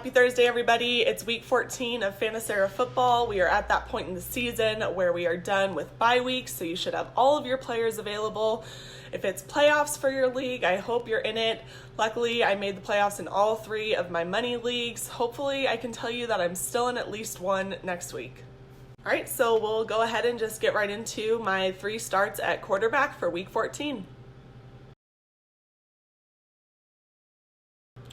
Happy Thursday, everybody. It's week 14 of Fantasera football. We are at that point in the season where we are done with bye weeks, so you should have all of your players available. If it's playoffs for your league, I hope you're in it. Luckily, I made the playoffs in all three of my money leagues. Hopefully, I can tell you that I'm still in at least one next week. All right, so we'll go ahead and just get right into my 3 starts at quarterback for week 14.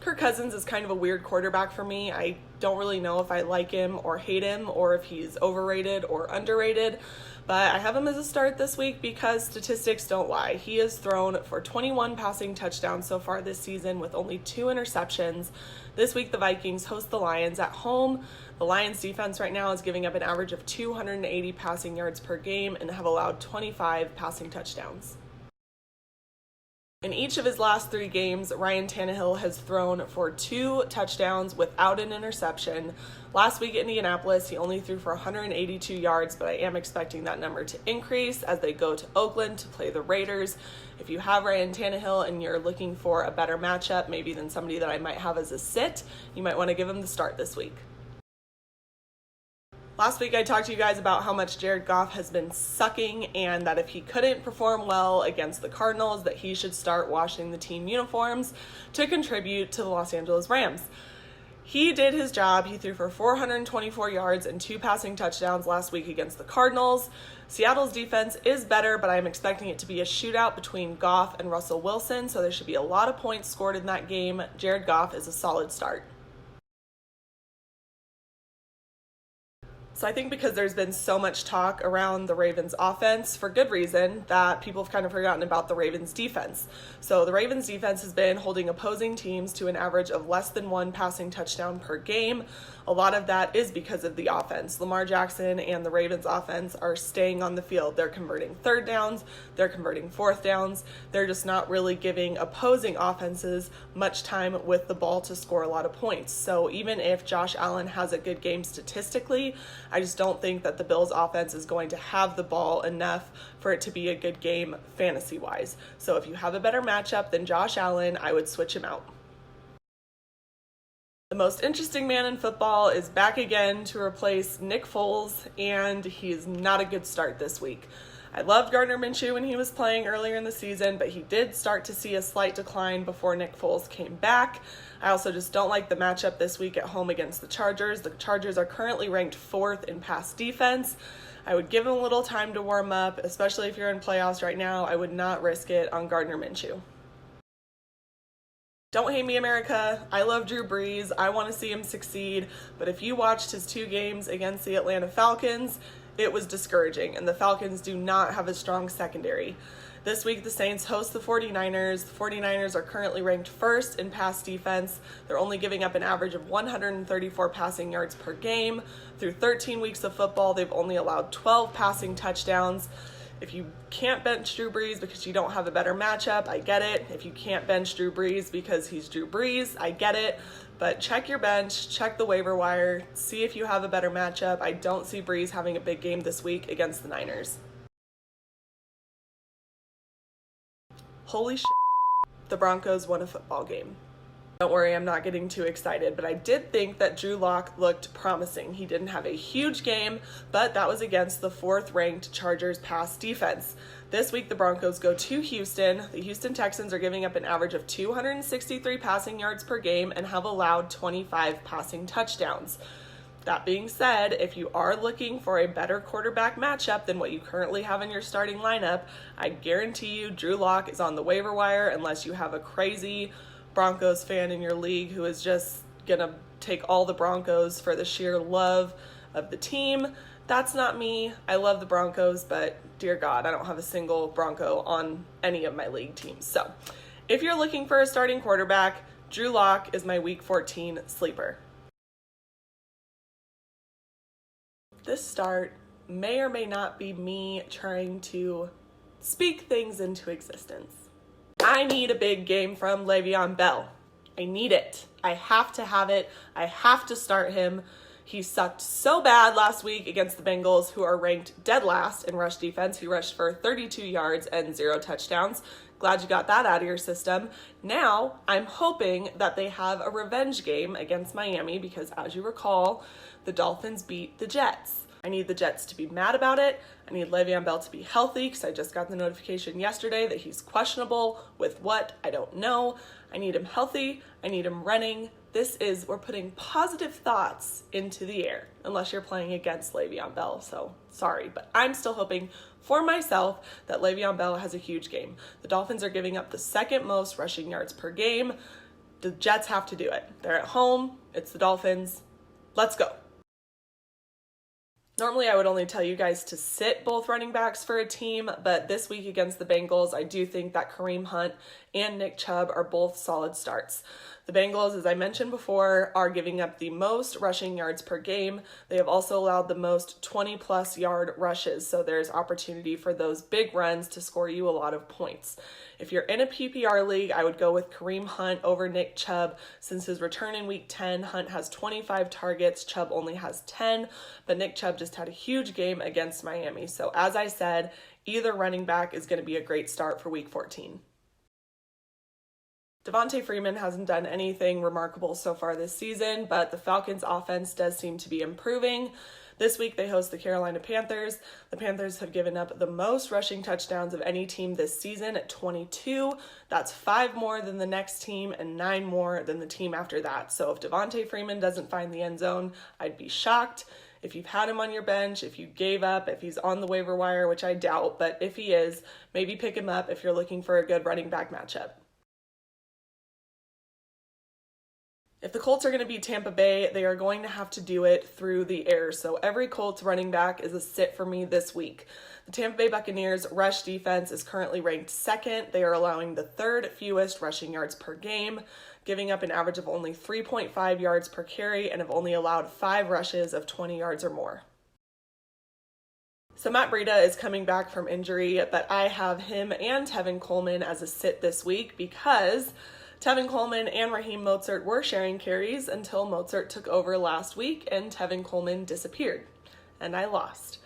Kirk Cousins is kind of a weird quarterback for me. I don't really know if I like him or hate him or if he's overrated or underrated, but I have him as a start this week because statistics don't lie. He has thrown for 21 passing touchdowns so far this season with only 2 interceptions. This week, the Vikings host the Lions at home. The Lions defense right now is giving up an average of 280 passing yards per game and have allowed 25 passing touchdowns. In each of his last 3 games, Ryan Tannehill has thrown for 2 touchdowns without an interception. Last week at Indianapolis, he only threw for 182 yards, but I am expecting that number to increase as they go to Oakland to play the Raiders. If you have Ryan Tannehill and you're looking for a better matchup, maybe than somebody that I might have as a sit, you might want to give him the start this week. Last week I talked to you guys about how much Jared Goff has been sucking and that if he couldn't perform well against the Cardinals, that he should start washing the team uniforms to contribute to the Los Angeles Rams. He did his job. He threw for 424 yards and 2 passing touchdowns last week against the Cardinals. Seattle's defense is better, but I'm expecting it to be a shootout between Goff and Russell Wilson, so there should be a lot of points scored in that game. Jared Goff is a solid start. So I think because there's been so much talk around the Ravens offense, for good reason, that people have kind of forgotten about the Ravens defense. So the Ravens defense has been holding opposing teams to an average of less than 1 passing touchdown per game. A lot of that is because of the offense. Lamar Jackson and the Ravens offense are staying on the field. They're converting 3rd downs, they're converting 4th downs. They're just not really giving opposing offenses much time with the ball to score a lot of points. So even if Josh Allen has a good game statistically, I just don't think that the Bills offense is going to have the ball enough for it to be a good game fantasy-wise. So if you have a better matchup than Josh Allen, I would switch him out. The most interesting man in football is back again to replace Nick Foles, and he's not a good start this week. I loved Gardner Minshew when he was playing earlier in the season, but he did start to see a slight decline before Nick Foles came back. I also just don't like the matchup this week at home against the Chargers. The Chargers are currently ranked 4th in pass defense. I would give him a little time to warm up, especially if you're in playoffs right now. I would not risk it on Gardner Minshew. Don't hate me, America. I love Drew Brees. I want to see him succeed. But if you watched his 2 games against the Atlanta Falcons, it was discouraging, and the Falcons do not have a strong secondary. This week, the Saints host the 49ers. The 49ers are currently ranked 1st in pass defense. They're only giving up an average of 134 passing yards per game. Through 13 weeks of football, they've only allowed 12 passing touchdowns. If you can't bench Drew Brees because you don't have a better matchup, I get it. If you can't bench Drew Brees because he's Drew Brees, I get it. But check your bench, check the waiver wire, see if you have a better matchup. I don't see Brees having a big game this week against the Niners. Holy shit, the Broncos won a football game. Don't worry, I'm not getting too excited, but I did think that Drew Lock looked promising. He didn't have a huge game, but that was against the 4th-ranked Chargers pass defense. This week, the Broncos go to Houston. The Houston Texans are giving up an average of 263 passing yards per game and have allowed 25 passing touchdowns. That being said, if you are looking for a better quarterback matchup than what you currently have in your starting lineup, I guarantee you Drew Lock is on the waiver wire unless you have a crazy Broncos fan in your league who is just gonna take all the Broncos for the sheer love of the team. That's not me. I love the Broncos, but dear God, I don't have a single Bronco on any of my league teams. So if you're looking for a starting quarterback, Drew Lock is my week 14 sleeper. This start may or may not be me trying to speak things into existence. I need a big game from Le'Veon Bell. I need it. I have to have it. I have to start him. He sucked so bad last week against the Bengals, who are ranked dead last in rush defense. He rushed for 32 yards and 0 touchdowns. Glad you got that out of your system. Now, I'm hoping that they have a revenge game against Miami because, as you recall, the Dolphins beat the Jets. I need the Jets to be mad about it. I need Le'Veon Bell to be healthy because I just got the notification yesterday that he's questionable with what, I don't know. I need him healthy. I need him running. We're putting positive thoughts into the air, unless you're playing against Le'Veon Bell, so sorry. But I'm still hoping for myself that Le'Veon Bell has a huge game. The Dolphins are giving up the second most rushing yards per game. The Jets have to do it. They're at home. It's the Dolphins. Let's go. Normally, I would only tell you guys to sit both running backs for a team, but this week against the Bengals, I do think that Kareem Hunt and Nick Chubb are both solid starts. The Bengals, as I mentioned before, are giving up the most rushing yards per game. They have also allowed the most 20-plus yard rushes, so there's opportunity for those big runs to score you a lot of points. If you're in a PPR league, I would go with Kareem Hunt over Nick Chubb. Since his return in Week 10, Hunt has 25 targets, Chubb only has 10, but Nick Chubb just had a huge game against Miami. So as I said, either running back is going to be a great start for Week 14. Devonta Freeman hasn't done anything remarkable so far this season, but the Falcons' offense does seem to be improving. This week they host the Carolina Panthers. The Panthers have given up the most rushing touchdowns of any team this season at 22. That's 5 more than the next team and 9 more than the team after that. So if Devonta Freeman doesn't find the end zone, I'd be shocked. If you've had him on your bench, if you gave up, if he's on the waiver wire, which I doubt, but if he is, maybe pick him up if you're looking for a good running back matchup. If the Colts are going to beat Tampa Bay, they are going to have to do it through the air. So every Colts running back is a sit for me this week. The Tampa Bay Buccaneers rush defense is currently ranked second. They are allowing the third fewest rushing yards per game, giving up an average of only 3.5 yards per carry, and have only allowed 5 rushes of 20 yards or more. So Matt Breida is coming back from injury, but I have him and Tevin Coleman as a sit this week because Tevin Coleman and Raheem Mostert were sharing carries until Mostert took over last week and Tevin Coleman disappeared, and I lost.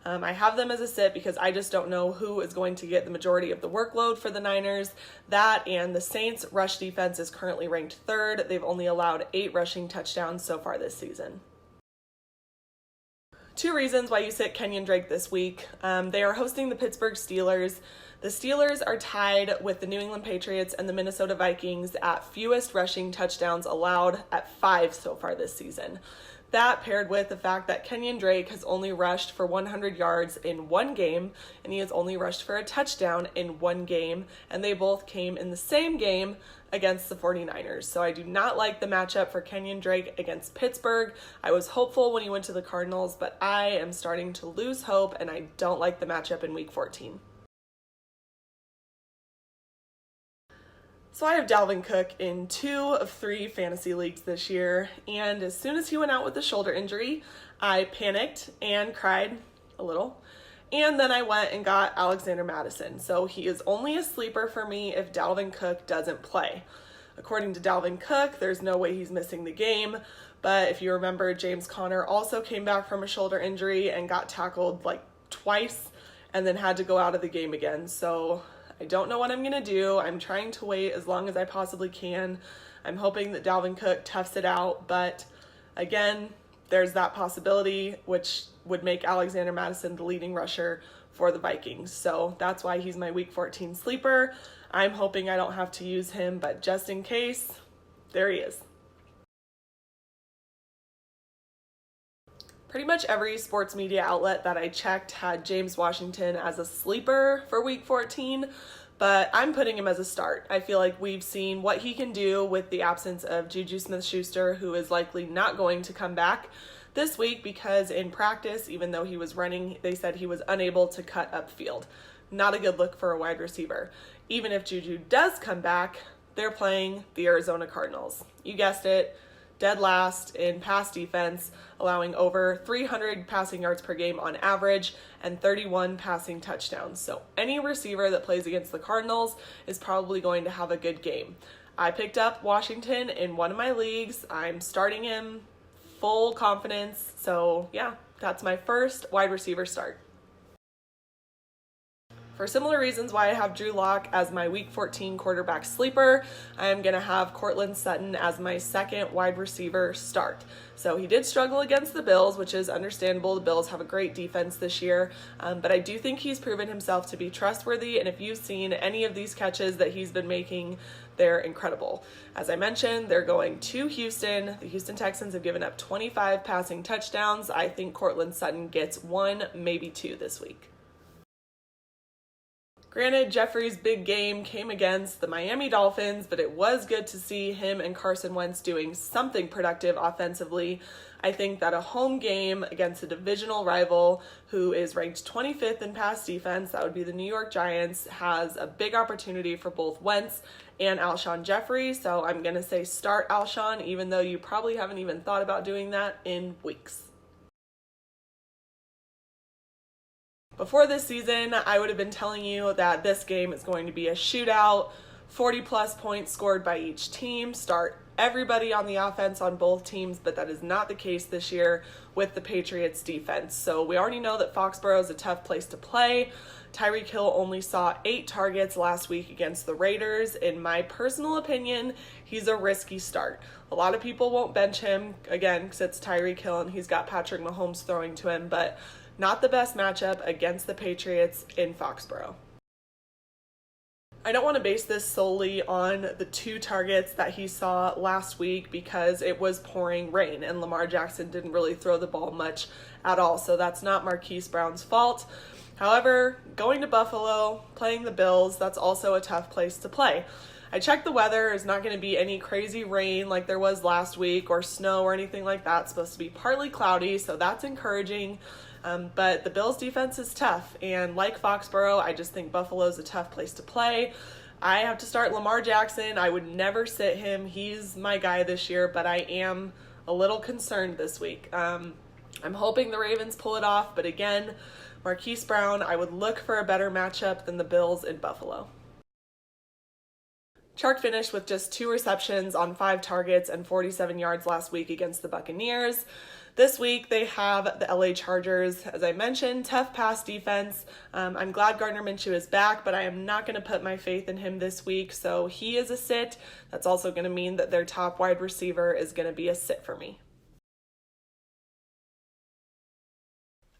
I have them as a sit because I just don't know who is going to get the majority of the workload for the Niners. That and the Saints' rush defense is currently ranked third. They've only allowed 8 rushing touchdowns so far this season. 2 reasons why you sit Kenyon Drake this week. They are hosting the Pittsburgh Steelers. The Steelers are tied with the New England Patriots and the Minnesota Vikings at fewest rushing touchdowns allowed at 5 so far this season. That paired with the fact that Kenyon Drake has only rushed for 100 yards in 1 game, and he has only rushed for a touchdown in 1 game, and they both came in the same game against the 49ers. So I do not like the matchup for Kenyon Drake against Pittsburgh. I was hopeful when he went to the Cardinals, but I am starting to lose hope, and I don't like the matchup in Week 14. So I have Dalvin Cook in 2 of 3 fantasy leagues this year, and as soon as he went out with the shoulder injury, I panicked and cried a little, and then I went and got Alexander Mattison. So he is only a sleeper for me if Dalvin Cook doesn't play. According to Dalvin Cook, there's no way he's missing the game, but if you remember, James Conner also came back from a shoulder injury and got tackled like twice and then had to go out of the game again. So I don't know what I'm going to do. I'm trying to wait as long as I possibly can. I'm hoping that Dalvin Cook toughs it out, but again, there's that possibility, which would make Alexander Mattison the leading rusher for the Vikings. So that's why he's my Week 14 sleeper. I'm hoping I don't have to use him, but just in case, there he is. Pretty much every sports media outlet that I checked had James Washington as a sleeper for Week 14, but I'm putting him as a start. I feel like we've seen what he can do with the absence of Juju Smith-Schuster, who is likely not going to come back this week because in practice, even though he was running, they said he was unable to cut upfield. Not a good look for a wide receiver. Even if Juju does come back, they're playing the Arizona Cardinals. You guessed it. Dead last in pass defense, allowing over 300 passing yards per game on average and 31 passing touchdowns. So any receiver that plays against the Cardinals is probably going to have a good game. I picked up Washington in one of my leagues. I'm starting him full confidence. So yeah, that's my first wide receiver start. For similar reasons why I have Drew Lock as my Week 14 quarterback sleeper, I'm going to have Courtland Sutton as my second wide receiver start. So he did struggle against the Bills, which is understandable. The Bills have a great defense this year, but I do think he's proven himself to be trustworthy, and if you've seen any of these catches that he's been making, they're incredible. As I mentioned, they're going to Houston. The Houston Texans have given up 25 passing touchdowns. I think Courtland Sutton gets 1, maybe 2 this week. Granted, Jeffrey's big game came against the Miami Dolphins, but it was good to see him and Carson Wentz doing something productive offensively. I think that a home game against a divisional rival who is ranked 25th in pass defense, that would be the New York Giants, has a big opportunity for both Wentz and Alshon Jeffrey. So I'm going to say start Alshon, even though you probably haven't even thought about doing that in weeks. Before this season, I would have been telling you that this game is going to be a shootout, 40 plus points scored by each team, start everybody on the offense on both teams, but that is not the case this year with the Patriots defense. So we already know that Foxborough is a tough place to play. Tyreek Hill only saw 8 targets last week against the Raiders. In my personal opinion, he's a risky start. A lot of people won't bench him, again, because it's Tyreek Hill and he's got Patrick Mahomes throwing to him, but not the best matchup against the Patriots in Foxborough. I don't want to base this solely on the 2 targets that he saw last week because it was pouring rain and Lamar Jackson didn't really throw the ball much at all. So that's not Marquise Brown's fault. However, going to Buffalo, playing the Bills, that's also a tough place to play. I checked the weather. There's not going to be any crazy rain like there was last week or snow or anything like that. It's supposed to be partly cloudy, so that's encouraging. But the Bills defense is tough, and like Foxborough, I just think Buffalo's a tough place to play. I have to start Lamar Jackson. I would never sit him. He's my guy this year, but I am a little concerned this week. I'm hoping the Ravens pull it off, but again, Marquise Brown, I would look for a better matchup than the Bills in Buffalo. Chark finished with just 2 receptions on 5 targets and 47 yards last week against the Buccaneers. This week, they have the LA Chargers. As I mentioned, tough pass defense. I'm glad Gardner Minshew is back, but I am not going to put my faith in him this week, so he is a sit. That's also going to mean that their top wide receiver is going to be a sit for me.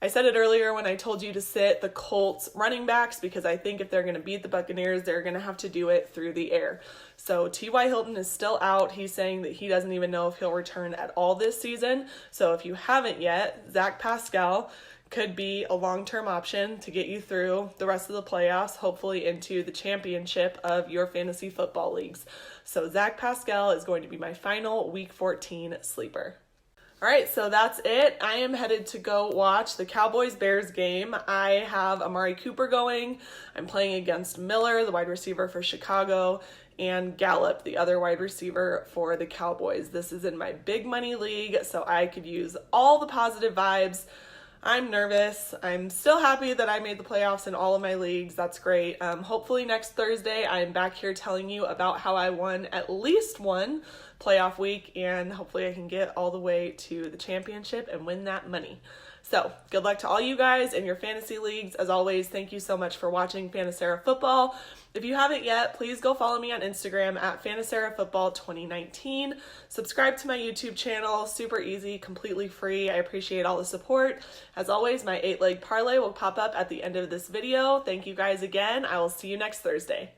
I said it earlier when I told you to sit the Colts running backs because I think if they're going to beat the Buccaneers, they're going to have to do it through the air. So T.Y. Hilton is still out. He's saying that he doesn't even know if he'll return at all this season. So if you haven't yet, Zach Pascal could be a long-term option to get you through the rest of the playoffs, hopefully into the championship of your fantasy football leagues. So Zach Pascal is going to be my final Week 14 sleeper. All right, so that's it. I am headed to go watch the Cowboys-Bears game. I have Amari Cooper going. I'm playing against Miller, the wide receiver for Chicago, and Gallup, the other wide receiver for the Cowboys. This is in my big money league, so I could use all the positive vibes. I'm nervous. I'm still happy that I made the playoffs in all of my leagues. That's great. Hopefully next Thursday, I'm back here telling you about how I won at least one playoff week, and hopefully I can get all the way to the championship and win that money. So good luck to all you guys in your fantasy leagues. As always, thank you so much for watching Fantasera Football. If you haven't yet, please go follow me on Instagram at Fantasera Football 2019. Subscribe to my YouTube channel, super easy, completely free. I appreciate all the support. As always, my 8-leg parlay will pop up at the end of this video. Thank you guys again. I will see you next Thursday.